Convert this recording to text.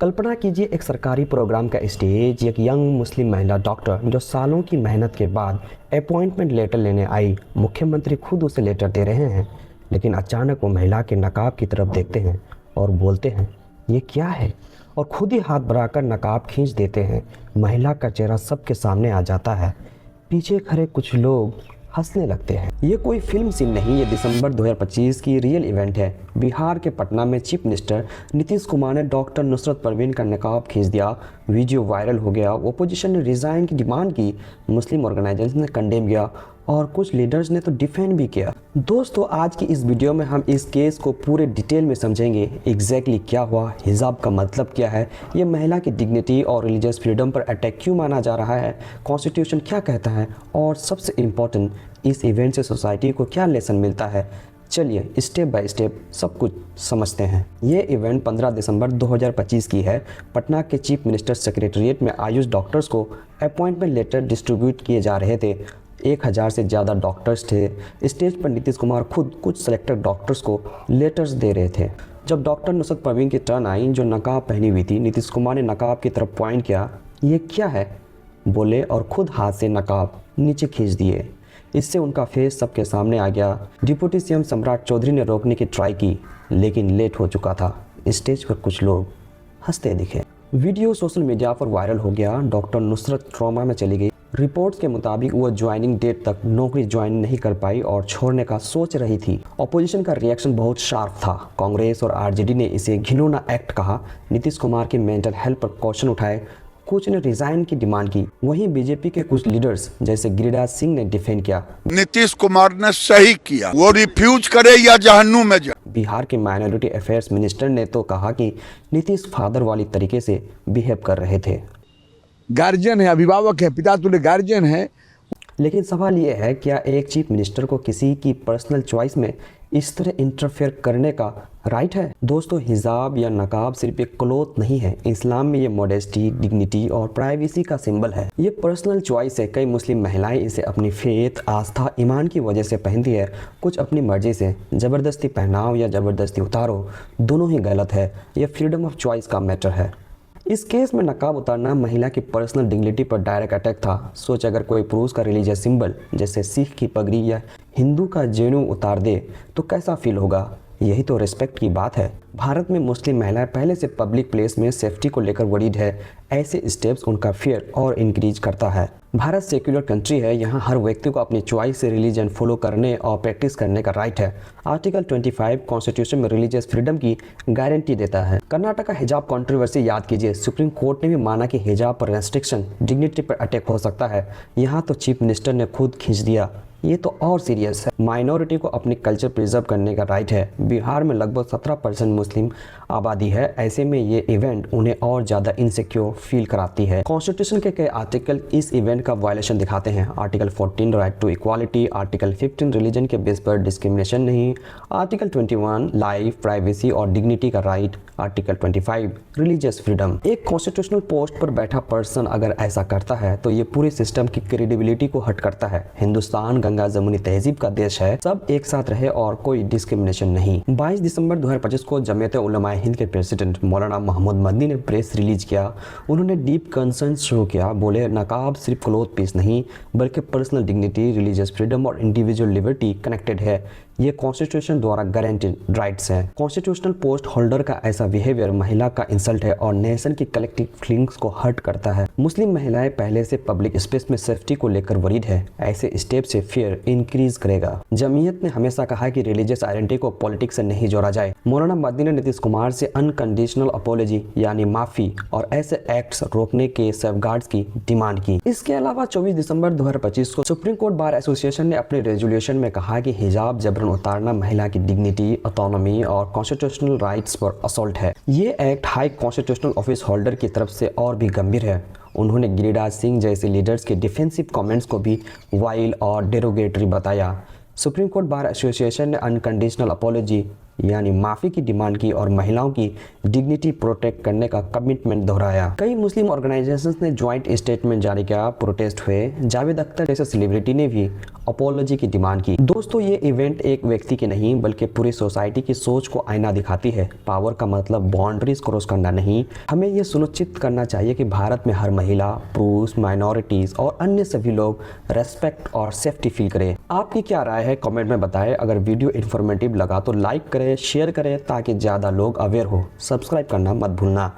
कल्पना कीजिए एक सरकारी प्रोग्राम का स्टेज, एक यंग मुस्लिम महिला डॉक्टर जो सालों की मेहनत के बाद अपॉइंटमेंट लेटर लेने आई। मुख्यमंत्री खुद उसे लेटर दे रहे हैं, लेकिन अचानक वो महिला के नकाब की तरफ देखते हैं और बोलते हैं, ये क्या है? और खुद ही हाथ बढ़ाकर नकाब खींच देते हैं। महिला का चेहरा सबके सामने आ जाता है। पीछे खड़े कुछ लोग हंसने लगते हैं। ये कोई फिल्म सीन नहीं, ये दिसंबर 2025 की रियल इवेंट है। बिहार के पटना में चीफ मिनिस्टर नीतीश कुमार ने डॉक्टर नुसरत परवीन का नकाब खींच दिया। वीडियो वायरल हो गया। ओपोजिशन ने रिजाइन की डिमांड की, मुस्लिम ऑर्गेनाइजेशन ने कंडेम किया और कुछ लीडर्स ने तो डिफेंड भी किया। दोस्तों, आज की इस वीडियो में हम इस केस को पूरे डिटेल में समझेंगे। एग्जैक्टली क्या हुआ, हिजाब का मतलब क्या है, ये महिला की डिग्निटी और रिलीजियस फ्रीडम पर अटैक क्यों माना जा रहा है, कॉन्स्टिट्यूशन क्या कहता है, और सबसे इम्पोर्टेंट, इस इवेंट से सोसाइटी को क्या लेसन मिलता है। चलिए स्टेप बाय स्टेप सब कुछ समझते हैं। ये इवेंट 15 दिसंबर 2025 की है। पटना के चीफ मिनिस्टर सेक्रेटरीट में आयुष डॉक्टर्स को अपॉइंटमेंट लेटर डिस्ट्रीब्यूट किए जा रहे थे। 1000 से ज़्यादा डॉक्टर्स थे। स्टेज पर नीतीश कुमार खुद कुछ सेलेक्टेड डॉक्टर्स को लेटर्स दे रहे थे। जब डॉक्टर नुसरत परवीन की टर्न आई, जो नकाब पहनी हुई थी, नीतीश कुमार ने नकाब की तरफ पॉइंट किया, ये क्या है बोले, और खुद हाथ से नकाब नीचे खींच दिए। इससे उनका फेस सबके सामने आ गया। डिप्टी सीएम सम्राट चौधरी ने रोकने की ट्राई की, लेकिन लेट हो चुका था। स्टेज पर कुछ लोग हंसते दिखे। वीडियो सोशल मीडिया पर वायरल हो गया। डॉक्टर नुसरत ट्रॉमा में चली गई। रिपोर्ट्स के मुताबिक वो ज्वाइनिंग डेट तक नौकरी ज्वाइन नहीं कर पाई और छोड़ने का सोच रही थी। ऑपोजिशन का रिएक्शन बहुत शार्प था। कांग्रेस और आरजेडी ने इसे घिनौना एक्ट कहा। नीतीश कुमार की मेंटल हेल्थ पर क्वेश्चन उठाए। कुछ ने रिजाइन की डिमांड की। वहीं बीजेपी के कुछ लीडर्स जैसे गिरिराज सिंह ने डिफेंड किया। नीतीश कुमार ने सही किया, वो रिफ्यूज करे या जहन्नुम में जाए। बिहार के माइनॉरिटी अफेयर्स मिनिस्टर ने तो कहा कि नीतीश फादर वाली तरीके से बिहेव कर रहे थे। गार्जियन है, अभिभावक है, पिता तुल्य गार्जियन है। लेकिन सवाल ये है, क्या एक चीफ मिनिस्टर को किसी की पर्सनल चॉइस में इस तरह इंटरफेयर करने का राइट है? दोस्तों, हिजाब या नकाब सिर्फ एक क्लोथ नहीं है। इस्लाम में ये मॉडेस्टी, डिग्निटी और प्राइवेसी का सिंबल है। ये पर्सनल चॉइस है। कई मुस्लिम महिलाएं इसे अपनी फेथ, आस्था, ईमान की वजह से पहनती है, कुछ अपनी मर्जी से। ज़बरदस्ती पहनाओ या ज़बरदस्ती उतारो, दोनों ही गलत है। यह फ्रीडम ऑफ चॉइस का मैटर है। इस केस में नकाब उतारना महिला की पर्सनल डिग्निटी पर डायरेक्ट अटैक था। सोच, अगर कोई पुरुष का रिलीजियस सिंबल जैसे सिख की पगड़ी या हिंदू का जेनू उतार दे तो कैसा फील होगा? यही तो रिस्पेक्ट की बात है। भारत में मुस्लिम महिलाएं पहले से पब्लिक प्लेस में सेफ्टी को लेकर वरीड है। ऐसे स्टेप्स उनका फियर और इंक्रीज करता है। भारत सेक्युलर कंट्री है। यहाँ हर व्यक्ति को अपनी चॉइस से रिलीजन फॉलो करने और प्रैक्टिस करने का राइट है। आर्टिकल 25 कॉन्स्टिट्यूशन में रिलीजियस फ्रीडम की गारंटी देता है। कर्नाटक का हिजाब कंट्रोवर्सी याद कीजिए। सुप्रीम कोर्ट ने भी माना कि हिजाब पर रेस्ट्रिक्शन डिग्निटी पर अटैक हो सकता है। यहाँ तो चीफ मिनिस्टर ने खुद खींच दिया। ये तो और सीरियस है। माइनॉरिटी को अपनी कल्चर प्रिजर्व करने का राइट है। बिहार में लगभग 17% मुस्लिम आबादी है। ऐसे में ये इवेंट उन्हें और ज़्यादा इनसिक्योर फील कराती है। कॉन्स्टिट्यूशन के कई आर्टिकल इस इवेंट का वायलेशन दिखाते हैं। Article 14 right to equality, article 15 religion के बेस पर डिस्क्रिमिनेशन नहीं, आर्टिकल 21 लाइफ, प्राइवेसी और डिग्निटी का राइट, आर्टिकल 25 रिलीजियस फ्रीडम। एक कॉन्स्टिट्यूशनल पोस्ट पर बैठा पर्सन अगर ऐसा करता है तो ये पूरे सिस्टम की क्रेडिबिलिटी को हर्ट करता है। हिंदुस्तान गंगा जमुनी तहजीब का देश है। सब एक साथ रहे और कोई डिस्क्रिमिनेशन नहीं। 22 दिसंबर 2025 को जमीयत उलमा हिंद के प्रेसिडेंट मौलाना महमूद मदनी ने प्रेस रिलीज किया। उन्होंने डीप कंसर्न शो किया। बोले, नकाब सिर्फ क्लोथ पीस नहीं बल्कि पर्सनल डिग्निटी, रिलीजियस फ्रीडम और इंडिविजुअल लिबर्टी कनेक्टेड है। ये कॉन्स्टिट्यूशन द्वारा गारंटीड राइट्स हैं। कॉन्स्टिट्यूशनल पोस्ट होल्डर का ऐसा बिहेवियर महिला का इंसल्ट है और नेशन की कलेक्टिव फीलिंग्स को हर्ट करता है। मुस्लिम महिलाएं पहले से पब्लिक स्पेस में सेफ्टी को लेकर वरीड है। ऐसे स्टेप से फियर इंक्रीज करेगा। जमीयत ने हमेशा कहा कि रिलीजियस आइडेंटिटी को पॉलिटिक्स से नहीं जोड़ा जाए। मौलाना मदनी ने नीतीश कुमार से अनकंडीशनल अपॉलॉजी यानी माफी और ऐसे एक्ट्स रोकने के सेफगार्ड्स की डिमांड की। इसके अलावा 24 दिसंबर 2025 को सुप्रीम कोर्ट बार एसोसिएशन ने अपने रेजोल्यूशन में कहा कि हिजाब जबरन उतारना महिला की डिग्निटी, ऑटोनॉमी और कॉन्स्टिट्यूशनल राइट्स पर असॉल्ट है। ये act high constitutional office holder की तरफ से और भी गंभीर है। उन्होंने गिरिराज सिंह जैसे लीडर्स के डिफेंसिव कमेंट्स को भी वाइल्ड और डेरोगेटरी बताया। सुप्रीम कोर्ट बार एसोसिएशन ने अनकंडीशनल अपॉलॉजी यानी माफ़ी की डिमांड की और महिलाओं की डिग्निटी प्रोटेक्ट करने का कमिटमेंट दोहराया। कई मुस्लिम ऑर्गेनाइजेशंस ने ज्वाइंट स्टेटमेंट जारी किया, प्रोटेस्ट हुए। जावेद अख्तर जैसे सेलिब्रिटी ने भी अपॉलॉजी की डिमांड की। दोस्तों, ये इवेंट एक व्यक्ति की नहीं बल्कि पूरी सोसाइटी की सोच को आईना दिखाती है। पावर का मतलब बाउंड्रीज क्रॉस करना नहीं। हमें ये सुनिश्चित करना चाहिए कि भारत में हर महिला, पुरुष, माइनॉरिटीज़ और अन्य सभी लोग रेस्पेक्ट और सेफ्टी फील करें। आपकी क्या राय है कमेंट में बताएं। अगर वीडियो इन्फॉर्मेटिव लगा तो लाइक करें, शेयर करें ताकि ज़्यादा लोग अवेयर हो। सब्सक्राइब करना मत भूलना।